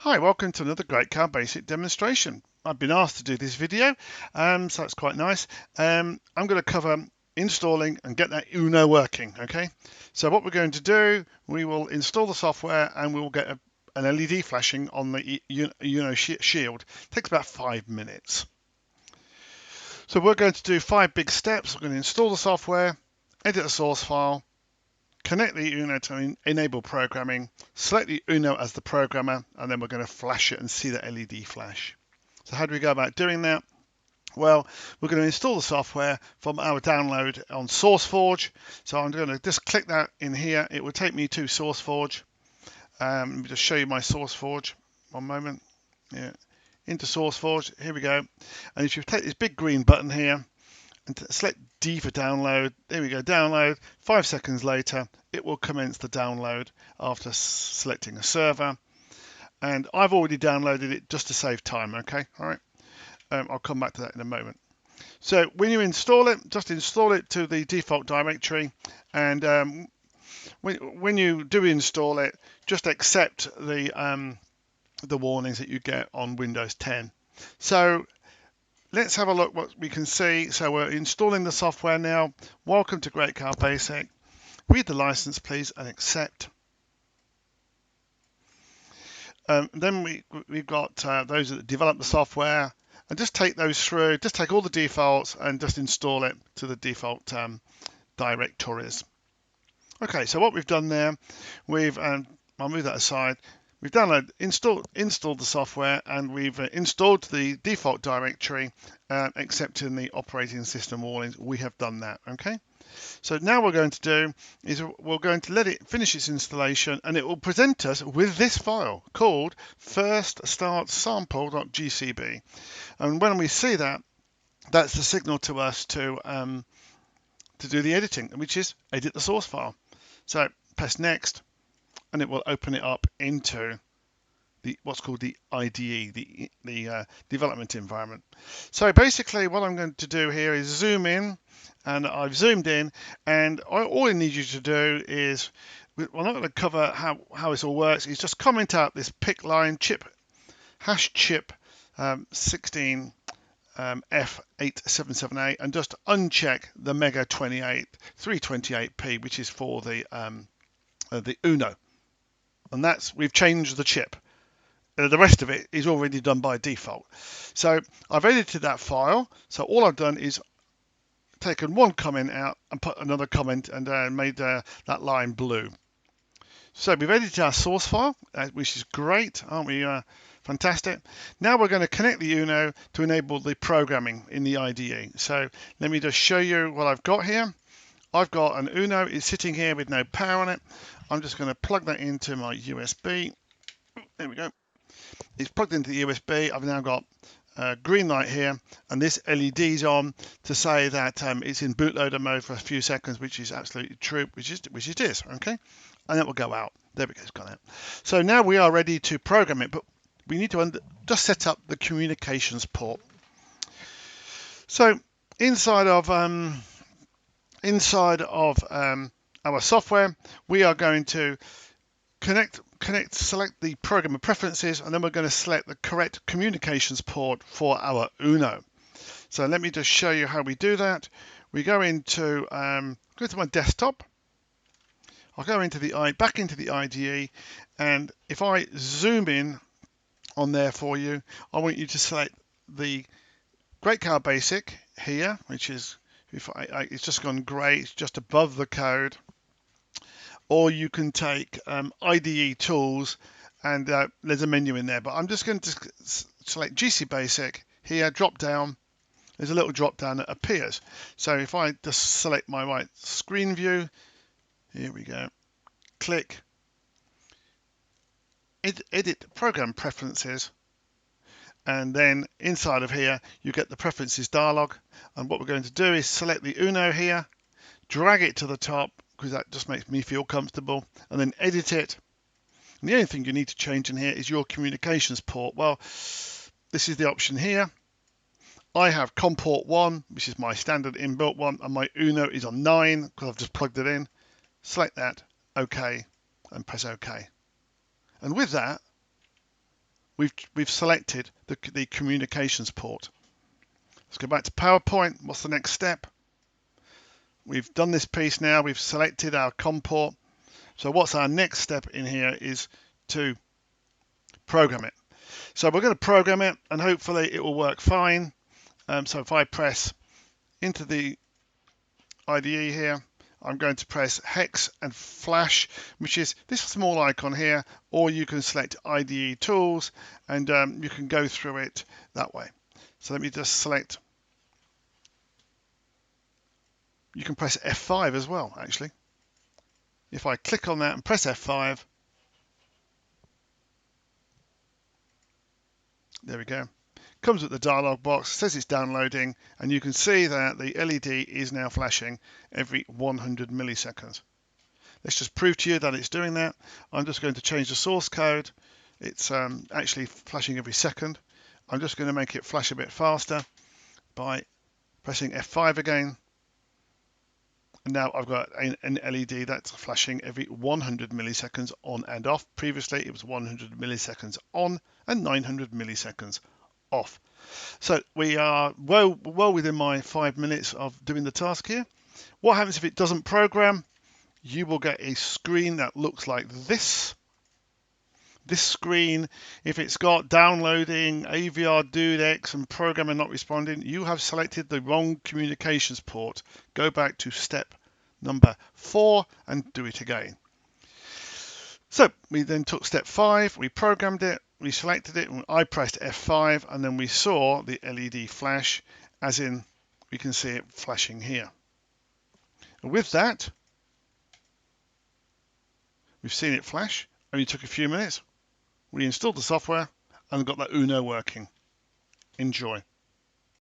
Hi, welcome to another Great Car Basic demonstration. I've been asked to do this video, so that's quite nice. I'm going to cover installing and get that Uno working, okay? So what we're going to do, we will install the software and we will get an LED flashing on the Uno shield. It takes about 5 minutes. So we're going to do 5 big steps. We're going to install the software, edit the source file, connect the Uno to enable programming, select the Uno as the programmer, and then we're going to flash it and see the LED flash. So how do we go about doing that? Well, we're going to install the software from our download on SourceForge. So I'm going to just click that in here. It will take me to SourceForge. Let me just show you my SourceForge. One moment. Yeah, into SourceForge. Here we go. And if you take this big green button here, and select D for download. There we go, download. 5 seconds later, it will commence the download after selecting a server. And I've already downloaded it just to save time, okay? All right. I'll come back to that in a moment. So when you install it, just install it to the default directory. And when you do install it, just accept the warnings that you get on Windows 10. So let's have a look what we can see. So we're installing the software now. Welcome to Great Car Basic. Read the license, please, and accept. Then we've got those that develop the software, and just take those through. Just take all the defaults and just install it to the default directories. Okay, so what we've done there, I'll move that aside. We've installed the software, and we've installed the default directory, accepting the operating system warnings. We have done that, okay? So now what we're going to do is we're going to let it finish its installation, and it will present us with this file called firststartsample.gcb. And when we see that, that's the signal to us to do the editing, which is edit the source file. So press next, and it will open it up into what's called the IDE, the development environment. So basically what I'm going to do here is zoom in, and I've zoomed in, and all I need you to do is, we're not going to cover how this all works, is just comment out this pick line chip, #chip 16 F8778, and just uncheck the Mega 28 328p, which is for the Uno. And we've changed the chip. The rest of it is already done by default. So I've edited that file. So all I've done is taken one comment out and put another comment, and made that line blue. So we've edited our source file, which is great, aren't we? Fantastic. Now we're going to connect the Uno to enable the programming in the IDE. So let me just show you what I've got here. I've got an Uno. It's sitting here with no power on it. I'm just going to plug that into my USB. There we go. It's plugged into the USB. I've now got green light here, and this LED's on to say that it's in bootloader mode for a few seconds, which is absolutely true, which it is, okay? And that will go out. There we go, it's gone out. So now we are ready to program it, but we need to just set up the communications port. So inside of our software, we are going to select the programmer preferences, and then we're going to select the correct communications port for our Uno. So let me just show you how we do that. We go into go to my desktop. I'll go into back into the IDE, and if I zoom in on there for you, I want you to select the Great Car Basic here, which is it's just gone grey. It's just above the code. Or you can take IDE tools, and there's a menu in there, but I'm just going to select GC Basic here, drop down. There's a little drop down that appears. So if I just select my right screen view, here we go, click edit program preferences, and then inside of here you get the preferences dialog. And what we're going to do is select the Uno here, drag it to the top, because that just makes me feel comfortable, and then edit it. And the only thing you need to change in here is your communications port. Well, this is the option here. I have COM port 1, which is my standard inbuilt one, and my Uno is on 9 because I've just plugged it in. Select that, OK, and press OK. And with that, we've selected the communications port. Let's go back to PowerPoint. What's the next step? We've done this piece now. We've selected our COM port. So what's our next step in here is to program it. So we're going to program it, and hopefully it will work fine. So if I press into the IDE here, I'm going to press hex and flash, which is this small icon here, or you can select IDE tools and you can go through it that way. So let me just select. You can press F5 as well, actually. If I click on that and press F5, there we go. Comes with the dialog box, says it's downloading, and you can see that the LED is now flashing every 100 milliseconds. Let's just prove to you that it's doing that. I'm just going to change the source code. It's actually flashing every second. I'm just going to make it flash a bit faster by pressing F5 again. And now I've got an LED that's flashing every 100 milliseconds on and off. Previously, it was 100 milliseconds on and 900 milliseconds off. So we are well within my 5 minutes of doing the task here. What happens if it doesn't program? You will get a screen that looks like this. This screen, if it's got downloading, AVR DUDEX and programmer not responding, you have selected the wrong communications port. Go back to step number 4 and do it again. So we then took step 5, we programmed it, we selected it, and I pressed F5, and then we saw the LED flash, as in we can see it flashing here. And with that, we've seen it flash. Only took a few minutes. We installed the software and got that UNO working. Enjoy.